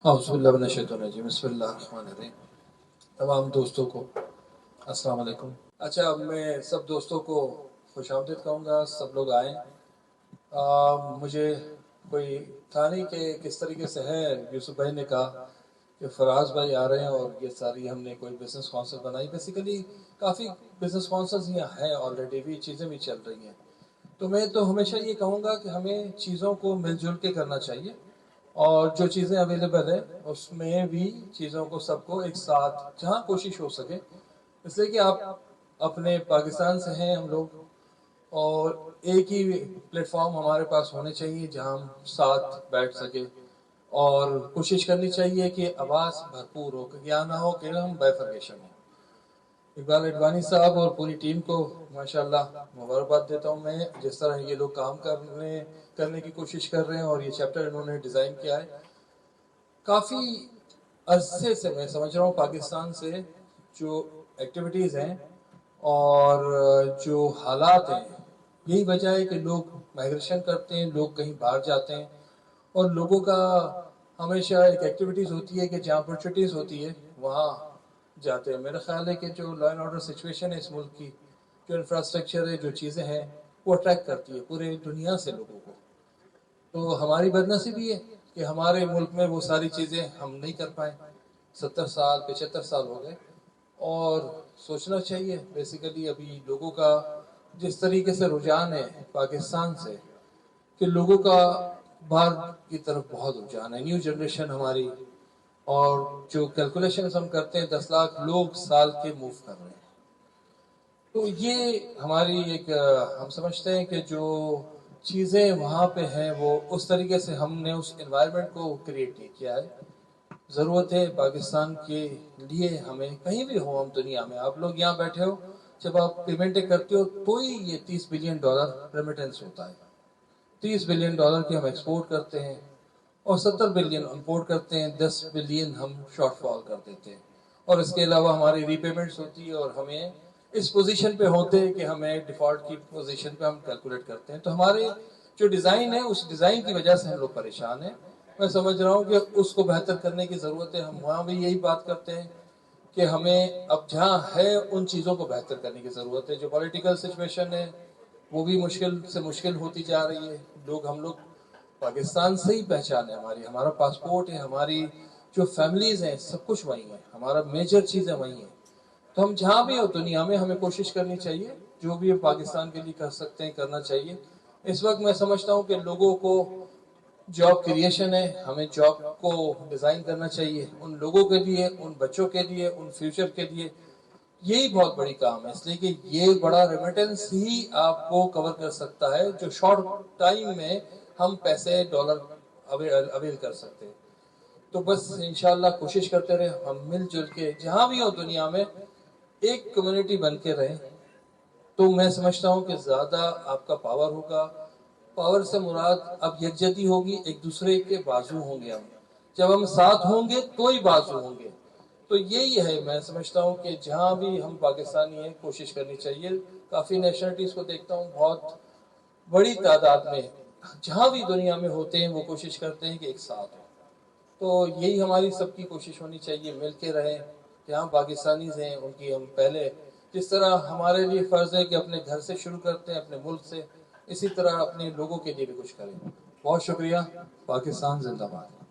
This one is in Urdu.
اعوذ باللہ من الشیطان الرجیم، بسم اللہ الرحمن الرحیم۔ تمام دوستوں کو السلام علیکم۔ اچھا، میں سب دوستوں کو خوش آمدید کہوں گا، سب لوگ آئیں۔ مجھے کوئی تھا نہیں کہ کس طریقے سے ہے، یوسف بھائی نے کہا کہ فراز بھائی آ رہے ہیں اور یہ ساری ہم نے کوئی بزنس کونسل بنائی۔ بیسیکلی کافی بزنس کونسلز یہاں ہیں آلریڈی، بھی چیزیں بھی چل رہی ہیں۔ تو میں تو ہمیشہ یہ کہوں گا کہ ہمیں چیزوں کو مل جل کے کرنا چاہیے، اور جو چیزیں اویلیبل ہیں اس میں بھی چیزوں کو سب کو ایک ساتھ جہاں کوشش ہو سکے، اس لیے کہ آپ اپنے پاکستان سے ہیں ہم لوگ، اور ایک ہی پلیٹ فارم ہمارے پاس ہونے چاہیے جہاں ہم ساتھ بیٹھ سکے، اور کوشش کرنی چاہیے کہ آواز بھرپور ہو، یا نہ ہو کہ ہم بائفرکیشن ہو۔ اقبال اڈوانی صاحب اور پوری ٹیم کو ماشاءاللہ مبارکباد دیتا ہوں میں، جس طرح یہ لوگ کام کرنے کی کوشش کر رہے ہیں، اور یہ چیپٹر انہوں نے ڈیزائن کیا ہے۔ کافی عرصے سے میں سمجھ رہا ہوں پاکستان سے جو ایکٹیویٹیز ہیں اور جو حالات ہیں، یہی وجہ ہے کہ لوگ مائگریشن کرتے ہیں، لوگ کہیں باہر جاتے ہیں، اور لوگوں کا ہمیشہ ایک ایکٹیویٹیز ہوتی ہے کہ جہاں اپرچونیٹیز ہوتی ہے وہاں جاتے ہیں۔ میرا خیال ہے کہ جو لا اینڈ آرڈر سچویشن ہے اس ملک کی، جو انفراسٹرکچر ہے، جو چیزیں ہیں، وہ اٹریکٹ کرتی ہے پورے دنیا سے لوگوں کو۔ تو ہماری بدنصیبی ہے کہ ہمارے ملک میں وہ ساری چیزیں ہم نہیں کر پائے۔ 70 سال 75 سال ہو گئے، اور سوچنا چاہیے بیسیکلی ابھی لوگوں کا جس طریقے سے رجحان ہے پاکستان سے، کہ لوگوں کا باہر کی طرف بہت رجحان ہے، نیو جنریشن ہماری، اور جو کیلکولیشنز ہم کرتے ہیں 10 لاکھ لوگ سال کے موو کر رہے ہیں۔ تو یہ ہماری ایک ہم سمجھتے ہیں کہ جو چیزیں وہاں پہ ہیں وہ اس طریقے سے ہم نے اس انوائرمنٹ کو کریٹ نہیں کیا ہے۔ ضرورت ہے پاکستان کے لیے، ہمیں کہیں بھی ہو ہم دنیا میں، آپ لوگ یہاں بیٹھے ہو، جب آپ پیمنٹیں کرتے ہو تو ہی یہ $30 بلین ریمیٹنس ہوتا ہے۔ $30 بلین کے ہم ایکسپورٹ کرتے ہیں، اور 70 بلین امپورٹ کرتے ہیں، 10 بلین ہم شارٹ فال کر دیتے ہیں، اور اس کے علاوہ ہماری ری پیمنٹس ہوتی ہے، اور ہمیں اس پوزیشن پہ ہوتے ہیں کہ ہمیں ڈیفالٹ کی پوزیشن پہ ہم کیلکولیٹ کرتے ہیں۔ تو ہمارے جو ڈیزائن ہے اس ڈیزائن کی وجہ سے ہم لوگ پریشان ہیں۔ میں سمجھ رہا ہوں کہ اس کو بہتر کرنے کی ضرورت ہے۔ ہم وہاں بھی یہی بات کرتے ہیں کہ ہمیں اب جہاں ہے ان چیزوں کو بہتر کرنے کی ضرورت ہے۔ جو پولیٹیکل سچویشن ہے وہ بھی مشکل سے مشکل ہوتی جا رہی ہے۔ ہم لوگ پاکستان سے ہی پہچان ہے ہماری، ہمارا پاسپورٹ ہے، ہماری جو فیملیز ہیں سب کچھ وہیں ہے، ہمارا میجر چیزیں وہیں ہیں۔ تو ہم جہاں بھی ہو دنیا میں ہمیں کوشش کرنی چاہیے، جو بھی ہم پاکستان کے لیے کر سکتے ہیں کرنا چاہیے۔ اس وقت میں سمجھتا ہوں کہ لوگوں کو جاب کریشن ہے، ہمیں جاب کو ڈیزائن کرنا چاہیے ان لوگوں کے لیے، ان بچوں کے لیے، ان فیوچر کے لیے۔ یہی بہت بڑی کام ہے، اس لیے کہ یہ بڑا ریمیٹنس ہی آپ کو کور کر سکتا ہے جو شارٹ ٹائم میں ہم پیسے ڈالر اویل کر سکتے ہیں۔ تو بس انشاءاللہ کوشش کرتے رہے، ہم مل جل کے جہاں بھی ہو دنیا میں ایک کمیونٹی بن کے رہیں، تو میں سمجھتا ہوں کہ زیادہ آپ کا پاور ہوگا۔ پاور سے مراد اب یکجہتی ہوگی، ایک دوسرے کے بازو ہوں گے ہم، جب ہم ساتھ ہوں گے تو ہی بازو ہوں گے۔ تو یہی ہے، میں سمجھتا ہوں کہ جہاں بھی ہم پاکستانی ہیں کوشش کرنی چاہیے۔ کافی نیشنلٹیز کو دیکھتا ہوں بہت بڑی تعداد میں جہاں بھی دنیا میں ہوتے ہیں وہ کوشش کرتے ہیں کہ ایک ساتھ ہوں۔ تو یہی ہماری سب کی کوشش ہونی چاہیے، مل کے رہیں۔ جہاں پاکستانیز ہیں ان کی ہم پہلے، جس طرح ہمارے لیے فرض ہے کہ اپنے گھر سے شروع کرتے ہیں، اپنے ملک سے، اسی طرح اپنے لوگوں کے لیے بھی کچھ کریں۔ بہت شکریہ۔ پاکستان زندہ باد۔